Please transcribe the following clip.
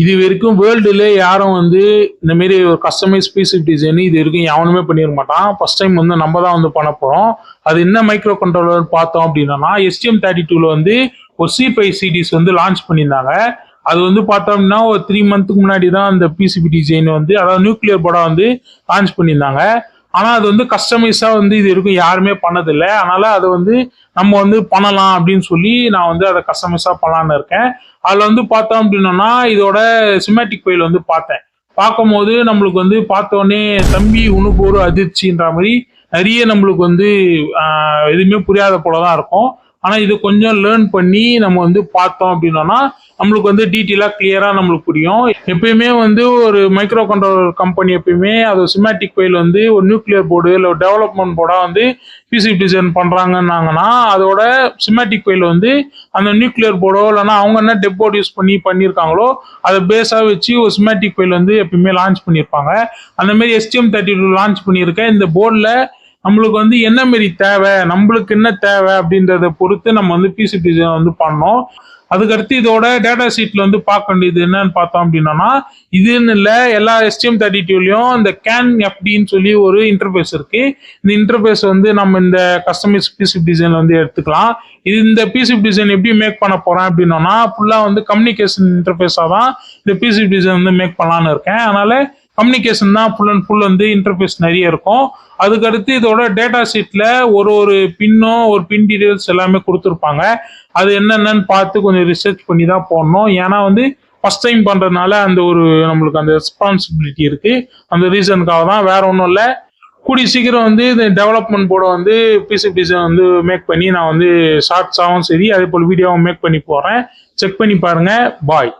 இது வரைக்கும் வேர்ல்டுல யாரும் வந்து இந்த மாதிரி ஒரு கஸ்டமைஸ் பிசிபி டிசைன் இது வரைக்கும் எவனுமே பண்ணிருக்க மாட்டான். ஃபர்ஸ்ட் டைம் வந்து நம்ம தான் வந்து பண்ண போறோம். அது என்ன மைக்ரோ கண்ட்ரோலர் பார்த்தோம் அப்படின்னா STM32ல வந்து ஒரு C5 சீரிஸ் வந்து லான்ச் பண்ணியிருந்தாங்க. அது வந்து பார்த்தோம்னா ஒரு 3 மந்த்துக்கு முன்னாடி தான் அந்த பிசிபி டிசைன் வந்து அதாவது நியூக்ளியர் போர்டா வந்து லான்ச் பண்ணியிருந்தாங்க. ஆனா அது வந்து கஸ்டமைஸா வந்து இது வரைக்கும் யாருமே பண்ணதில்லை. அதனால அதை வந்து நம்ம வந்து பண்ணலாம் அப்படின்னு சொல்லி நான் வந்து அதை கஸ்டமைஸா பண்ணலான்னு இருக்கேன். அதுல வந்து பார்த்தோம் அப்படின்னா இதோட சிமேட்டிக் ஃபைல் வந்து பார்த்தேன். பார்க்கும்போது நம்மளுக்கு வந்து பார்த்தோன்னே தம்பி உனக்கு ஒரு அதிர்ச்சின்ற மாதிரி நிறைய நம்மளுக்கு வந்து எதுவுமே புரியாத போலதான் இருக்கும். ஆனா இது கொஞ்சம் லேர்ன் பண்ணி நம்ம வந்து பார்த்தோம் அப்படின்னா நம்மளுக்கு வந்து டீட்டெயிலா கிளியரா நம்மளுக்கு புரியும். எப்பயுமே வந்து ஒரு மைக்ரோ கண்ட்ரோலர் கம்பெனி எப்பயுமே அது சிமேட்டிக் ஃபைல் வந்து ஒரு நியூக்ளியர் போர்டு இல்லை ஒரு டெவலப்மெண்ட் போர்டா வந்து பிசிபி டிசைன் பண்றாங்கன்னாங்கன்னா அதோட சிமேட்டிக் ஃபைல் வந்து அந்த நியூக்ளியர் போர்டோ இல்லைன்னா அவங்க என்ன டெப் போர்டு யூஸ் பண்ணியிருக்காங்களோ அதை பேஸா வச்சு ஒரு சிமேட்டிக் ஃபைல் வந்து எப்பயுமே லான்ச் பண்ணியிருப்பாங்க. அந்த மாதிரி STM32 லான்ச் பண்ணியிருக்கேன். இந்த போர்டில் நம்மளுக்கு வந்து என்ன மாரி தேவை, நம்மளுக்கு என்ன தேவை அப்படின்றத பொறுத்து நம்ம வந்து பிசிபி டிசைன் வந்து பண்ணோம். அதுக்கடுத்து இதோட டேட்டா ஷீட்ல வந்து பார்க்க வேண்டியது என்னன்னு பார்த்தோம் அப்படின்னா இதுன்னு இல்லை எல்லா STM32லயும் இந்த கேன் எஃப்டின்னு சொல்லி ஒரு இன்டர்ஃபேஸ் இருக்கு. இந்த இன்டர்ஃபேஸ் வந்து நம்ம இந்த கஸ்டமைஸ் பிசிபி டிசைன் வந்து எடுத்துக்கலாம். இது இந்த பிசிபி டிசைன் எப்படி மேக் பண்ண போறேன் அப்படின்னா ஃபுல்லா வந்து கம்யூனிகேஷன் இன்டர்ஃபேஸா தான் இந்த பிசிபி டிசைன் வந்து மேக் பண்ணலான்னு இருக்கேன். அதனால கம்யூனிகேஷன் தான் ஃபுல் அண்ட் ஃபுல் வந்து இன்டர்ஃபேஸ் நிறைய இருக்கும். அதுக்கடுத்து இதோட டேட்டா ஷீட்ல ஒரு பின்னும் ஒரு பின் டீடைல்ஸ் எல்லாமே கொடுத்துருப்பாங்க. அது என்னென்னு பார்த்து கொஞ்சம் ரிசர்ச் பண்ணி தான் போடணும். ஏன்னா வந்து ஃபர்ஸ்ட் டைம் பண்றதுனால அந்த ஒரு நம்மளுக்கு அந்த ரெஸ்பான்சிபிலிட்டி இருக்கு. அந்த ரீசனுக்காக தான், வேற ஒன்றும் இல்லை. கூடிய சீக்கிரம் வந்து இந்த டெவலப்மெண்ட் போர்டை வந்து பிசிபி டிசைன் வந்து மேக் பண்ணி நான் வந்து ஷார்ட்ஸாகவும் சரி அதே போல் வீடியோவும் மேக் பண்ணி போறேன். செக் பண்ணி பாருங்க. பாய்.